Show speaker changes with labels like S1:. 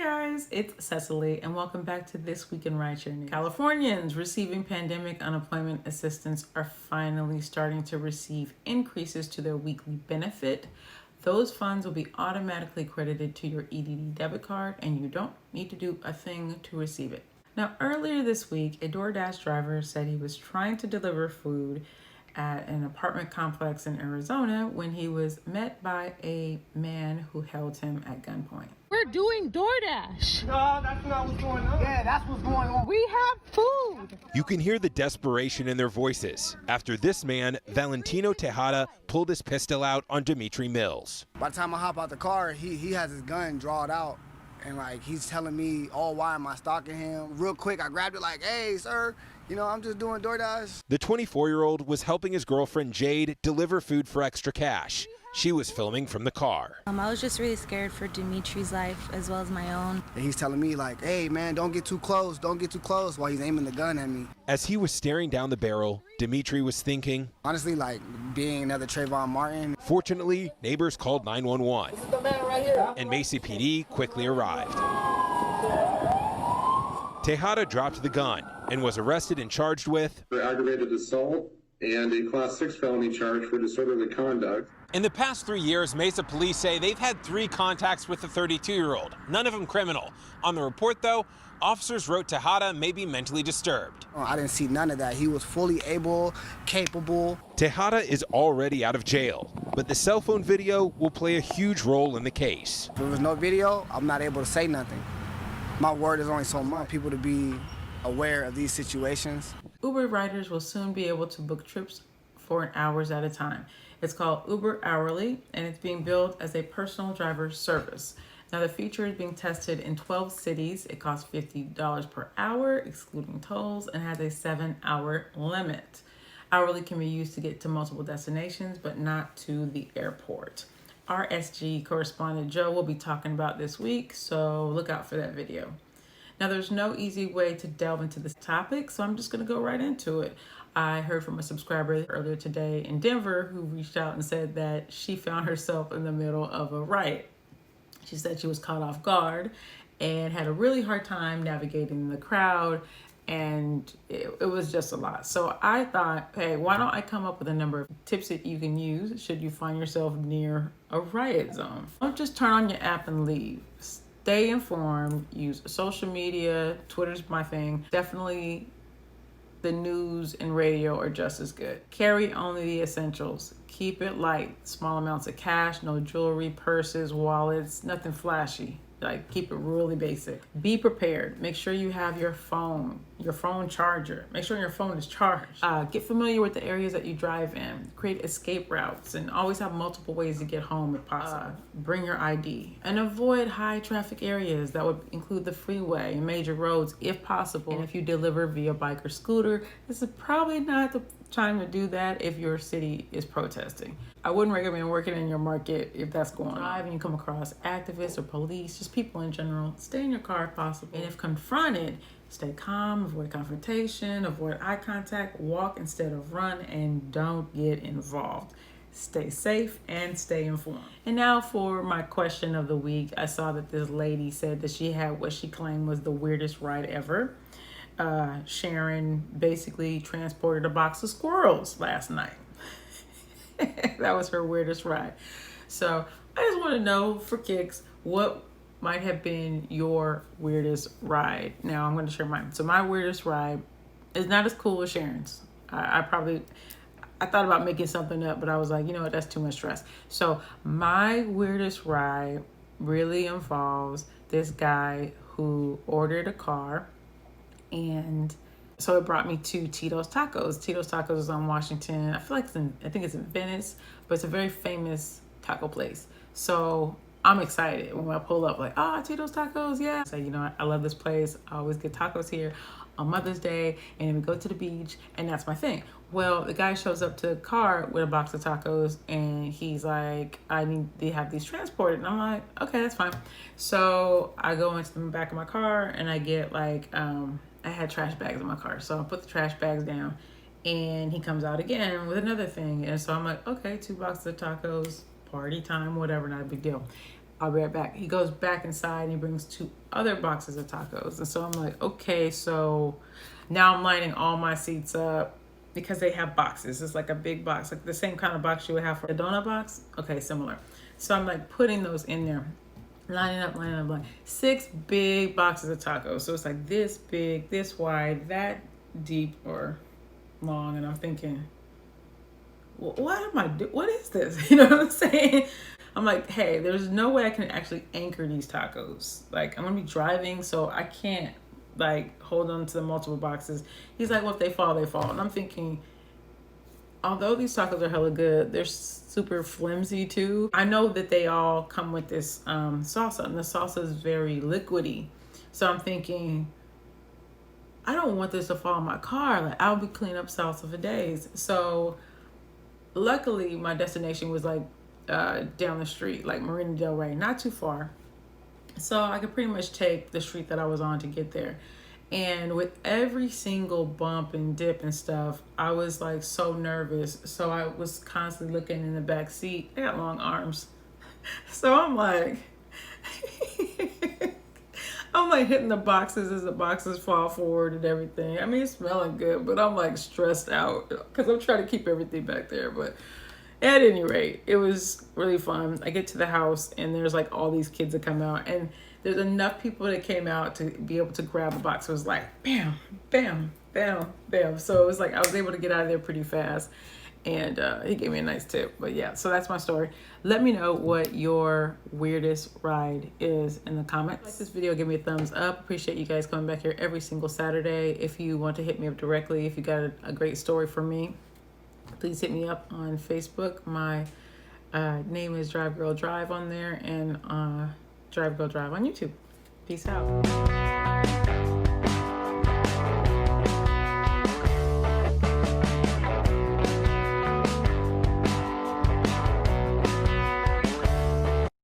S1: Guys, it's Cecily and welcome back to This Week in Rideshare News. Californians receiving pandemic unemployment assistance are finally starting to receive increases to their weekly benefit. Those funds will be automatically credited to your EDD debit card and you don't need to do a thing to receive it. Now, earlier this week, a Doordash driver said he was trying to deliver food at an apartment complex in Arizona when he was met by a man who held him at gunpoint.
S2: We're doing Doordash.
S3: No, that's not what's going on.
S4: Yeah, that's what's going on.
S2: We have food.
S5: You can hear the desperation in their voices after this man, Valentino Tejada, pulled his pistol out on Dimitri Mills.
S4: By the time I hop out the car, he has his gun drawn out. And he's telling me, oh, why am I stalking him? Real quick, I grabbed it like, hey, sir, I'm just doing DoorDash.
S5: The 24-year-old was helping his girlfriend Jade deliver food for extra cash. She was filming from the car.
S6: I was just really scared for Dimitri's life as well as my own.
S4: And he's telling me hey, man, don't get too close, while he's aiming the gun at me.
S5: As he was staring down the barrel, Dimitri was thinking,
S4: honestly, being another Trayvon Martin.
S5: Fortunately, neighbors called 911.
S4: This is the man right here.
S5: And Macy PD quickly arrived. Tejada dropped the gun and was arrested and charged with
S7: aggravated assault and a Class 6 felony charge for disorderly conduct.
S5: In the past 3 years, Mesa police say they've had 3 contacts with the 32-year-old, none of them criminal. On the report, though, officers wrote Tejada may be mentally disturbed.
S4: I didn't see none of that. He was fully able, capable.
S5: Tejada is already out of jail, but the cell phone video will play a huge role in the case.
S4: If there was no video, I'm not able to say nothing. My word is only so much. People to be aware of these situations.
S1: Uber riders will soon be able to book trips for hours at a time. It's called Uber Hourly, and it's being billed as a personal driver service. Now, the feature is being tested in 12 cities. It costs $50 per hour, excluding tolls, and has a 7-hour limit. Hourly can be used to get to multiple destinations, but not to the airport. Our SG correspondent Joe will be talking about this week, so look out for that video. Now, there's no easy way to delve into this topic, so I'm just going to go right into it. I heard from a subscriber earlier today in Denver who reached out and said that she found herself in the middle of a riot. She said she was caught off guard and had a really hard time navigating the crowd, and it was just a lot. So I thought, hey, why don't I come up with a number of tips that you can use should you find yourself near a riot zone. Don't just turn on your app and leave. Stay informed, use social media, Twitter's my thing. Definitely the news and radio are just as good. Carry only the essentials. Keep it light. Small amounts of cash, no jewelry, purses, wallets, nothing flashy. Keep it really basic. Be prepared. Make sure you have your phone charger. Make sure your phone is charged. Get familiar with the areas that you drive in. Create escape routes and always have multiple ways to get home if possible. Bring your ID and avoid high traffic areas. That would include the freeway and major roads if possible. And if you deliver via bike or scooter, this is probably not the time to do that if your city is protesting. I wouldn't recommend working in your market if that's going on. And you come across activists or police, just people in general, stay in your car if possible. And if confronted, stay calm, avoid confrontation, avoid eye contact, walk instead of run, and don't get involved. Stay safe and stay informed. And now for my question of the week. I saw that this lady said that she had what she claimed was the weirdest ride ever. Sharon basically transported a box of squirrels last night. That was her weirdest ride. So I just want to know for kicks, what might have been your weirdest ride? Now I'm going to share mine. So my weirdest ride is not as cool as Sharon's. I thought about making something up, but I was like, you know what, that's too much stress. So my weirdest ride really involves this guy who ordered a car, and so it brought me to Tito's Tacos. Tito's Tacos is on Washington. I think it's in Venice, but it's a very famous taco place. So I'm excited when I pull up, Tito's Tacos, yeah. So, I love this place. I always get tacos here on Mother's Day, and then we go to the beach, and that's my thing. Well, the guy shows up to the car with a box of tacos, and he's like, I need to have these transported. And I'm like, okay, that's fine. So I go into the back of my car, and I get I had trash bags in my car. So I put the trash bags down, and he comes out again with another thing. And so I'm like, okay, 2 boxes of tacos, party time, whatever, not a big deal. I'll be right back. He goes back inside and he brings 2 other boxes of tacos. And so I'm like, okay, so now I'm lining all my seats up because they have boxes. It's like a big box, like the same kind of box you would have for a donut box. Okay, similar. So I'm like putting those in there, lining up, like 6 big boxes of tacos. So it's like this big, this wide, that deep or long. And I'm thinking, what am I doing? What is this? You know what I'm saying? I'm like, hey, there's no way I can actually anchor these tacos. Like, I'm gonna be driving, so I can't like hold on to the multiple boxes. He's like, well, if they fall, they fall. And I'm thinking, although these tacos are hella good, they're super flimsy too. I know that they all come with this salsa, and the salsa is very liquidy. So I'm thinking, I don't want this to fall in my car. Like, I'll be cleaning up salsa for days. So luckily my destination was like down the street, like Marina Del Rey, not too far. So I could pretty much take the street that I was on to get there. And with every single bump and dip and stuff, I was like so nervous. So I was constantly looking in the back seat. I got long arms. So I'm like, hitting the boxes as the boxes fall forward and everything. I mean, it's smelling good, but I'm like stressed out because I'm trying to keep everything back there. But at any rate, it was really fun. I get to the house and there's like all these kids that come out, and there's enough people that came out to be able to grab a box. It was like bam, bam, bam, bam. So it was like I was able to get out of there pretty fast, and he gave me a nice tip. But yeah, so that's my story. Let me know what your weirdest ride is in the comments. Like this video, give me a thumbs up. Appreciate you guys coming back here every single Saturday. If you want to hit me up directly, if you got a great story for me, please hit me up on Facebook. My name is Drive Girl Drive on there, and Drive Girl Drive on YouTube. Peace out.